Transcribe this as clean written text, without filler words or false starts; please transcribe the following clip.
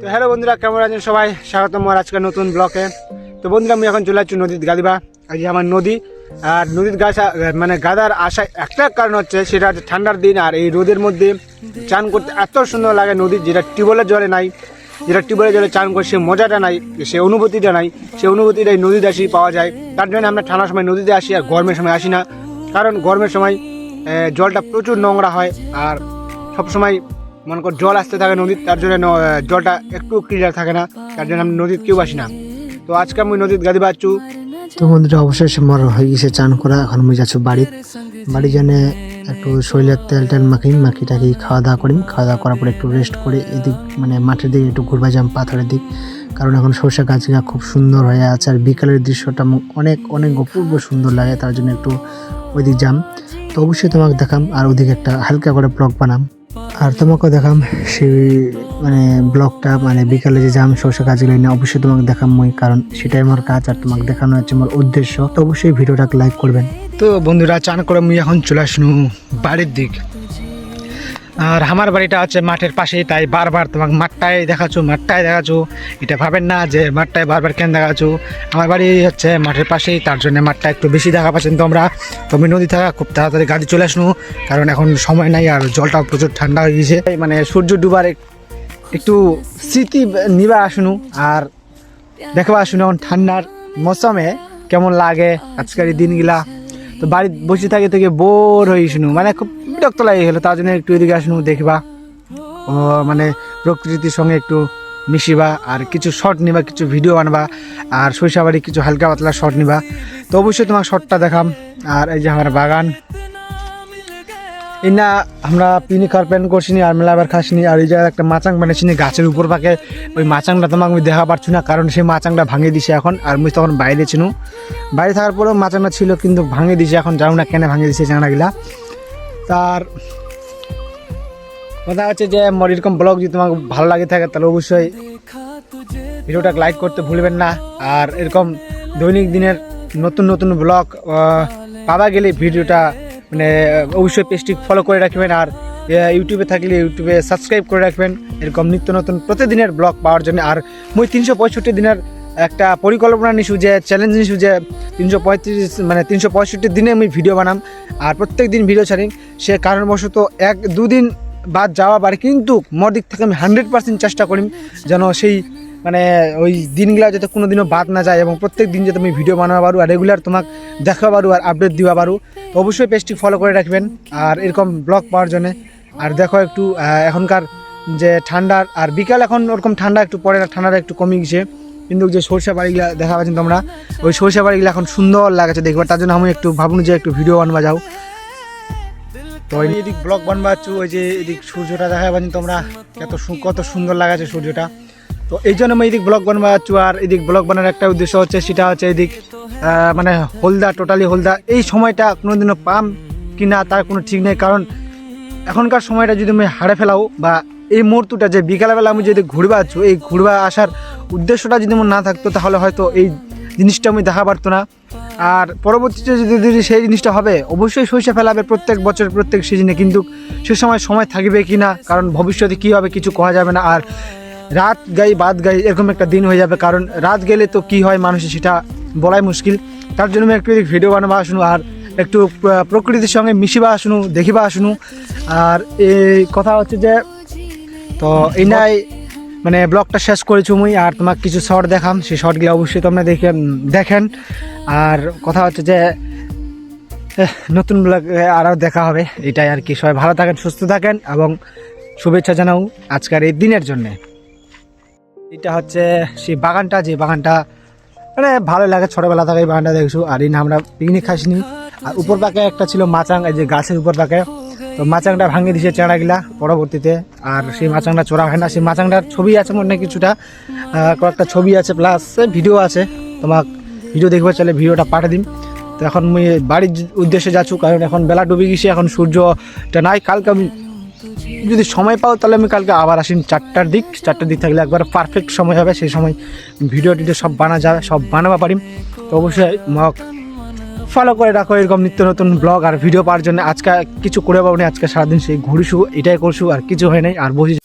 তো হ্যালো বন্ধুরা, কেমন আছেন সবাই? স্বাগতম আমার আজকে নতুন ব্লকে। তো বন্ধুরা, আমি এখন চলে যাচ্ছি নদীর গাদিবা। আজ আমার নদী আর নদীর গাছ মানে গাদার আশায় একটা কারণ হচ্ছে, সেটা হচ্ছে ঠান্ডার দিন আর এই রোদের মধ্যে চান করতে এত সুন্দর লাগে নদীর, যেটা টিউবওয়েলের জলে নাই, যেটা টিউবওয়েলের জলে চান করে সে মজাটা নাই, সে অনুভূতিটা নাই, সেই অনুভূতিটা এই নদীতে আসি পাওয়া যায়। তার জন্য আমরা ঠান্ডার সময় নদীতে আসি আর গরমের সময় আসি না, কারণ গরমের সময় জলটা প্রচুর নোংরা হয় আর সবসময় মনে কর জল আসতে থাকে নদীর, তার জন্য জলটা একটু ক্লিয়ার থাকে না, তার জন্য আমি নদীর কেউ আসি না। তো আজকে আমি নদীর গাদি বাচ্চু। তো বন্ধুরা, অবশ্যই আমার হয়ে গেছে চান করা। এখন আমি যাচ্ছি বাড়ি জানে একটু শরীরের তেল মাখিটাকি খাওয়া দাওয়া করার পরে একটু রেস্ট করে এদিক মানে মাঠের দিকে একটু ঘুরবা যাম, পাথরের দিক, কারণ এখন সরষে গাছগুলা খুব সুন্দর হয়ে আছে আর বিকালের দৃশ্যটা অনেক অনেক অপূর্ব সুন্দর লাগে, তার জন্য একটু ওইদিক যাম। তো অবশ্যই তোমাকে দেখাম আর ওদিকে একটা হালকা করে ব্লগ বানাম আর তোমাকেও দেখাম সেই মানে ব্লগটা, মানে বিকালে যে যাম সরষে গাছগুলো নিয়ে অবশ্যই তোমাকে দেখাম মই, কারণ সেটাই আমার কাজ আর তোমাকে দেখানো হচ্ছে আমার উদ্দেশ্য। তো অবশ্যই ভিডিওটাকে লাইক করবেন। তো বন্ধুরা, চান করে আমি এখন চলে আসনু বাড়ির দিক। আর আমার বাড়িটা হচ্ছে মাঠের পাশেই, তাই বারবার তোমাকে মাঠটায় দেখাচ্ছ। এটা ভাবেন না যে মাঠটায় বারবার কেন দেখাচ্ছ, আমার বাড়ি হচ্ছে মাঠের পাশেই, তার জন্য মাঠটা একটু বেশি দেখা পাচ্ছেন তোমরা। তুমি নদী থাকা খুব তাড়াতাড়ি গাড়ি চলে আসনু, কারণ এখন সময় নাই আর জলটাও প্রচুর ঠান্ডা হয়ে গেছে, মানে সূর্য ডুবার একটু স্মৃতি নিবা আসনু আর দেখবা আসুন এখন ঠান্ডার মৌসুমে কেমন লাগে আজকের এই দিনগুলা। তো বাড়ি বসে থেকে বোর হয়ে শুনু, মানে খুব বিরক্ত লাগে গেলো, তার জন্য একটু এদিকে আসুন, দেখবা ও মানে প্রকৃতির সঙ্গে একটু মিশিবা আর কিছু শর্ট নিবা, কিছু ভিডিও বানবা আর শৈশবাড়ি কিছু হালকা পাতলা শর্ট নিবা। তো অবশ্যই তোমার শর্টটা দেখাম। আর এই যে আমার বাগান, এই না আমরা পিকনিক খাওয়ার প্ল্যান করছিনি আর মেলাবার খাসনি, আর এই জায়গায় একটা মাচাং বানিয়েছিনি গাছের উপর পাকে। ওই মাচাংটা তোমাকে আমি দেখা পারছি না, কারণ সেই মাচাংটা ভাঙিয়ে দিছে এখন, আর মুই তখন বাইরে ছিল, বাইরে থাকার পরেও মাচাংটা ছিল কিন্তু ভাঙিয়ে দিছে এখন, জানো না কেন ভাঙিয়ে দিছে চাংড়াগুলা। তার কথা হচ্ছে যে আমার এরকম ব্লগ যদি তোমাকে ভালো লাগে থাকে তাহলে অবশ্যই ভিডিওটাকে লাইক করতে ভুলবেন না। আর এরকম দৈনিক দিনের নতুন নতুন ব্লগ পাওয়া গেলে ভিডিওটা মানে অবশ্যই পেজটি ফলো করে রাখবেন, আর ইউটিউবে থাকলে ইউটিউবে সাবস্ক্রাইব করে রাখবেন এরকম নিত্য নতুন প্রতিদিনের ব্লগ পাওয়ার জন্য। আর মুই 365 দিনের একটা পরিকল্পনা নিছু, যে চ্যালেঞ্জ নিছু, যে 365 দিনে আমি ভিডিও বানাম আর প্রত্যেক দিন ভিডিও ছাড়ি। সে কারণবশত 1-2 দিন বাদ যাওয়া পারে, কিন্তু মোর দিক থেকে আমি 100% চেষ্টা করি যেন সেই মানে ওই দিনগুলা যাতে কোনো দিনও বাদ না যায় এবং প্রত্যেক দিন যাতে আমি ভিডিও বানাবো পারো আর রেগুলার তোমাকে দেখা পারো আর আপডেট দিবা পারো। তো অবশ্যই পেজটি ফলো করে রাখবেন আর এরকম ব্লগ পাওয়ার জন্য। আর দেখো একটু এখনকার যে ঠান্ডার আর বিকাল এখন ওরকম ঠান্ডা একটু পড়ে না, ঠান্ডাটা একটু কমে গেছে, কিন্তু যে সরষে বাড়িগুলা দেখা পাচ্ছেন তোমরা, ওই সরষে বাড়িগুলো এখন সুন্দর লাগাচ্ছে দেখবার, তার জন্য আমি একটু ভাবুন যে একটু ভিডিও বানবা যাও। তো এদিক ব্লগ বানবাচ্ছু, ওই যে এদিক সূর্যটা দেখা পাচ্ছেন তোমরা কত সুন্দর লাগাচ্ছে সূর্যটা। তো এই জন্য আমি এদিক ব্লগ বানবাচ্ছু। আর এদিক ব্লগ বানানোর একটা উদ্দেশ্য হচ্ছে, সেটা হচ্ছে এদিক মানে হলদা, টোটালি হলদা। এই সময়টা কোনোদিনও পাম কি না তার কোনো ঠিক নেই, কারণ এখনকার সময়টা যদি আমি হারে ফেলাও বা এই মুহূর্তটা যে বিকালবেলা আমি যদি ঘুরবা আছো, এই ঘুরবা আসার উদ্দেশ্যটা যদি আমার না থাকতো তাহলে হয়তো এই জিনিসটা আমি দেখা পারতো না। আর পরবর্তীতে যদি সেই জিনিসটা হবে, অবশ্যই সরিষা ফেলাবে প্রত্যেক বছর প্রত্যেক সিজনে, কিন্তু সে সময় থাকবে কি না, কারণ ভবিষ্যতে কী হবে কিছু করা যাবে না। আর রাত গাই বাদ গাই এরকম একটা দিন হয়ে যাবে, কারণ রাত গেলে তো কি হয় মানুষের সেটা বলাই মুশকিল। তার জন্য আমি একটু ভিডিও বানাবা আসুন আর একটু প্রকৃতির সঙ্গে মিশিবা আসুন, দেখিবা আসুন। আর এই কথা হচ্ছে যে, তো এই নাই মানে ব্লগটা শেষ করেছি মুই, আর তোমাকে কিছু শর্ট দেখাম, সেই শর্টগুলো অবশ্যই তোমরা দেখেন। আর কথা হচ্ছে যে নতুন ব্লগ আরও দেখা হবে, এটাই আর কি। সবাই ভালো থাকেন, সুস্থ থাকেন এবং শুভেচ্ছা জানাও আজকের এই দিনের জন্যে। এটা হচ্ছে সেই বাগানটা, যে বাগানটা মানে ভালো লাগে, ছোটোবেলা থেকে এই বাগানটা দেখছো। আর এই না আমরা পিকনিক খাসনি, আর উপর পাকে একটা ছিল মাচাং, এই যে গাছের উপর পাকে, তো মাচাংটা ভাঙিয়ে দিয়েছে চেঁড়াগুলা পরবর্তীতে, আর সেই মাচাংটা চোরা হয় না। সেই মাচাংটার ছবি আছে মনে কিছুটা, কয়েকটা ছবি আছে প্লাস ভিডিও আছে, তোমাক ভিডিও দেখবে চলে ভিডিওটা পাঠিয়ে দিন। তো এখন আমি বাড়ির উদ্দেশ্যে যাচ্ছি, কারণ এখন বেলা ডুবে গেছে, এখন সূর্যটা নাই। কালকে আমি যদি সময় পাও তাহলে আমি কালকে আবার আসি 4টার দিক থাকলে একবার পারফেক্ট সময় হবে, সেই সময় ভিডিও সব বানাবা পারি। তো অবশ্যই মক ফলো করে রাখো এরকম নিত্য নতুন ব্লগ আর ভিডিও পাওয়ার জন্য। আজকে কিছু করে পাবো না, আজকে সারাদিন সেই ঘুরিছু, এটাই করছু আর কিছু হয় নাই, আর বসি।